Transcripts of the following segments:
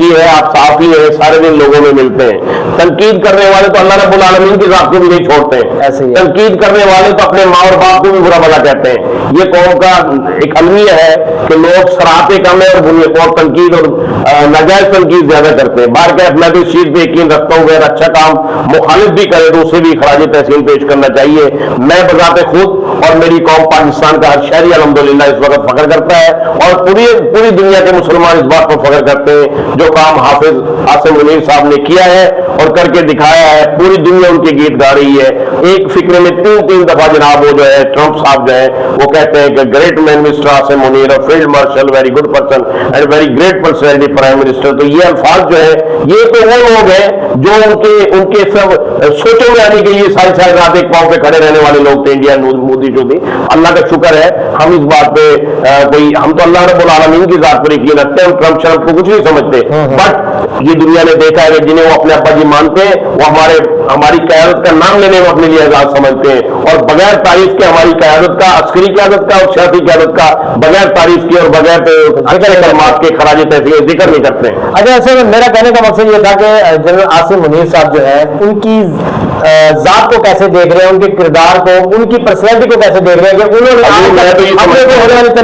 देखी है, आप साफी है, सारे दिन लोगों में मिलते हैं। तनकीद करने वाले तो अल्लाह रब्बुल आलमीन की जात को भी नहीं छोड़ते हैं, तनकीद करने वाले तो अपने माँ और बाप को भी बुरा भला कहते हैं। ये कौम का एक अलमिया है कि लोग सराहते कम है और तनकीद और नाजायज तनकीद ज्यादा करते हैं। बार कैफ मैं तो इस चीज पे यकीन रखता हूँ, अगर अच्छा काम मुखालिफ भी करे तो उसे भी खराज तहसीन पेश करना चाहिए। मैं बजाते खुद और मेरी कौम पाकिस्तान का हर शहरी अल्हम्दुलिल्लाह इस वक्त फख्र करता है और पूरी दुनिया के मुसलमान इस बात पर फख्र करते हैं जो काम हाफिज आसिम मुनीर साहब ने किया है और करके दिखाया है। पूरी दुनिया उनके गीत गा रही है। एक फिक्र में तीन दफा जनाब वो जो है ट्रंप साहब जो है वो कहते हैं कि great man mister Asim Munir, field marshal, very good person and very great personality prime minister. तो ये अल्फाज जो है ये तो वो लोग हैं जो उनके सब सोचों में आने के लिए सारी रात एक पांव पे खड़े रहने वाले लोग थे। इंडिया मोदी जो भी, अल्लाह का शुक्र है हम इस बात पे हम तो अल्लाह रब्बुल आलमीन की जात पर यकीन रखते हैं, हम ट्रंप शरफ को कुछ नहीं समझते। बट ये दुनिया ने देखा है कि जिन्हें वो अपने अब्बा जी मानते हैं वो हमारी क़यादत का नाम लेने में अपने लिए आजाद समझते हैं और बगैर तारीफ के हमारी क़यादत का, अस्करी क़यादत का और सियासी क़यादत का बगैर तारीफ के और बगैर कलमात के खराज तहसीन जिक्र नहीं करते हैं। अच्छा, ऐसे में मेरा कहने का मकसद ये था कि जनरल आसिम मुनीर साहब जो है उनकी जात को कैसे देख रहे हैं, उनके किरदार को, उनकी पर्सनैलिटी को कैसे देख रहे हैं कि उन्होंने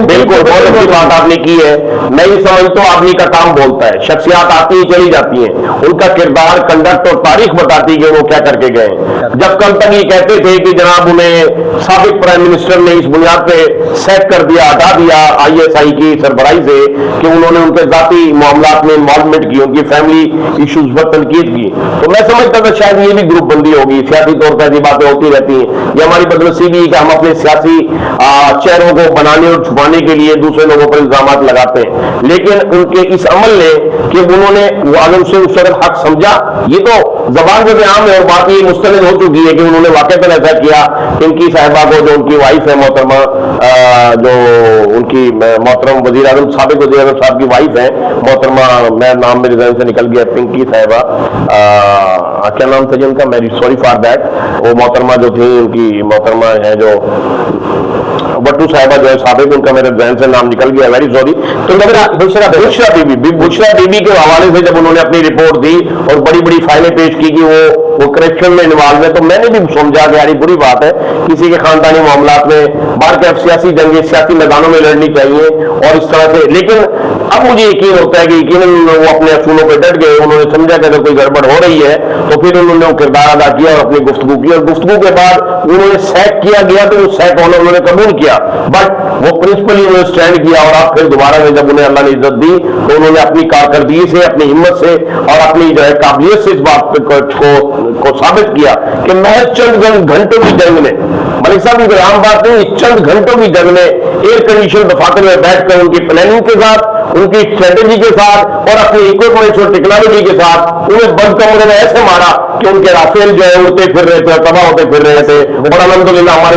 बिल्कुल बहुत अच्छी बात आपने की है। मैं ये समझता हूँ आदमी का काम बोलता है, शख्सियात आती ही चली जाती हैं, उनका किरदार, कंडक्ट और तारीख बताती है वो क्या करके गए। जब कल तक ये कहते थे कि जनाब उन्हें साबिक प्राइम मिनिस्टर ने इस बुनियाद पे सैक कर दिया, हटा दिया ISI की सरबराही से कि उन्होंने उनके जाती मामलात में इन्वॉल्वमेंट की, उनकी फैमिली इशूज पर तनकीद की, तो मैं समझता था शायद ये भी ग्रुप बंदी होगी। सियासी तौर पर ऐसी बातें होती रहती हैं। ये हमारी बदनसीबी कि हम अपने सियासी चेहरों को बनाने और छुपाने के लिए दूसरे लोगों पर इल्जामात लगाते हैं। लेकिन उनके इस अमल ने कि उन्होंने वालम से उसका हक समझा, ये तो जबान पे आम है और बात ये मुस्तरद हो चुकी है कि उन्होंने वाकई ऐसा किया। इनकी साहिबा को जो उनकी वाइफ है मोहतरमा, जो उनकी मोहतरम वजीर आजम साबिक वजीर आजम साहब की वाइफ है मोहतरमा, मैं नाम मेरे जहन से निकल गया, पिंकी साहिबा, क्या नाम था जिनका, मैं सॉरी फॉर दैट, वो मोहतरमा जो थी उनकी मोहतरमा है जो बट्टू साहिबा जो है साबिक, उनका मेरे जहन से नाम निकल गया, वेरी सॉरी। तो बुशरा बीबी के हवाले से जब उन्होंने अपनी रिपोर्ट दी और बड़ी बड़ी फाइलें पेश की कि वो करप्शन में इन्वॉल्व है, तो मैंने भी समझा कि यार बुरी बात है, किसी के खानदानी मामलात में बार के सियासी जंगे सियासी मैदानों में लड़नी चाहिए और इस तरह से। लेकिन अब मुझे यकीन होता है कि यकीन वो अपने असूलों पर डट गए, उन्होंने समझा कि अगर कोई गड़बड़ हो रही है तो फिर उन्होंने वो किरदार अदा किया और अपनी गुफ्तगू की, और गुफ्तगू के बाद उन्होंने सैक किया गया तो वो सैक होना उन्होंने कबूल किया, बट वो प्रिंसिपली उन्होंने स्टैंड किया। और अब फिर दोबारा में जब उन्हें अल्लाह ने इज्जत दी तो उन्होंने अपनी कारकर्दगी से, अपनी हिम्मत से और अपनी जो है काबिलियत से इस बात को साबित किया कि महज चंद घंटों की जंग में, मलिक साहब की आम बात नहीं, चंद घंटों की जंग में एयर कंडीशन दफातर में बैठकर उनकी प्लानिंग के साथ, उनकी स्ट्रेटेजी के साथ और अपनी इक्विपमेंट्स और टेक्नोलॉजी के साथ उन्हें बंद कमरे में ऐसे मारा कि उनके राफेल जो है उड़ते फिर रहे थे, तबाह होते फिर रहे थे। और अल्हम्दुलिल्लाह हमारे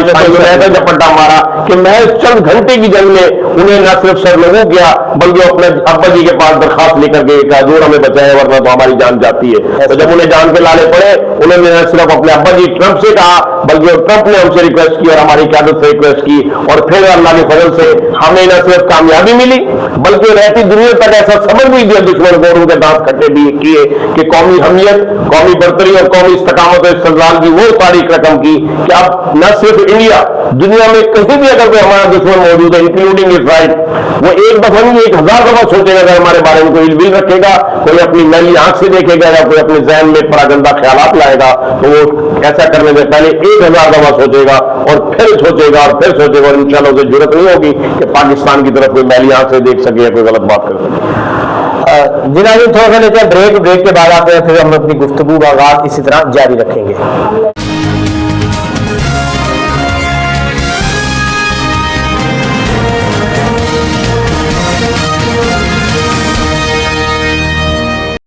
ऐसा झपट्टा मारा कि महज चंद घंटे की जंग में उन्हें न सिर्फ सरनगू किया बल्कि अपने अब्बा जी के पास दरखास्त लेकर के एक दूर हमें बचाए वरना तो हमारी जान जाती है। तो जब उन्हें जान के लाले पड़े, उन्होंने न सिर्फ अपने अब्बा जी ट्रंप से कहा बल्कि ट्रंप ने हमसे रिक्वेस्ट की और हमारी क़यादत से रिक्वेस्ट की, और फिर अल्लाह के फजल से हमें न सिर्फ कामयाबी मिली बल्कि रहती दुनिया तक ऐसा समझ भी दिया दुश्मन को, उनके दांत खट्टे भी किए कि कौमी हमियत, कौमी बरतरी और कौमी इस्तकामत और इस्तिक़लाल की वो तारीख रकम की कि अब न सिर्फ इंडिया, दुनिया में कहीं भी अगर कोई हमारा दुश्मन मौजूद है इंक्लूडिंग इजराइल, वो एक दफा नहीं 1000 दफा सोचेगा अगर हमारे बारे में कोई इल्बिल रखेगा, कोई अपनी मैली आंख से देखेगा या कोई अपने जहन में परागंदा ख्यालात लाएगा तो वो ऐसा करने से पहले 1000 दफा सोचेगा और फिर सोचेगा और फिर सोचेगा, और इंशाल्लाह उसे जरूरत नहीं होगी कि पाकिस्तान की तरफ कोई मैली आंख से देख सके या कोई गलत बात कर सके। जिनाज़ थोड़ा सा लेते हैं ब्रेक के बाद आते हैं, फिर हम अपनी गुफ्तगू का आगाज इसी तरह जारी रखेंगे।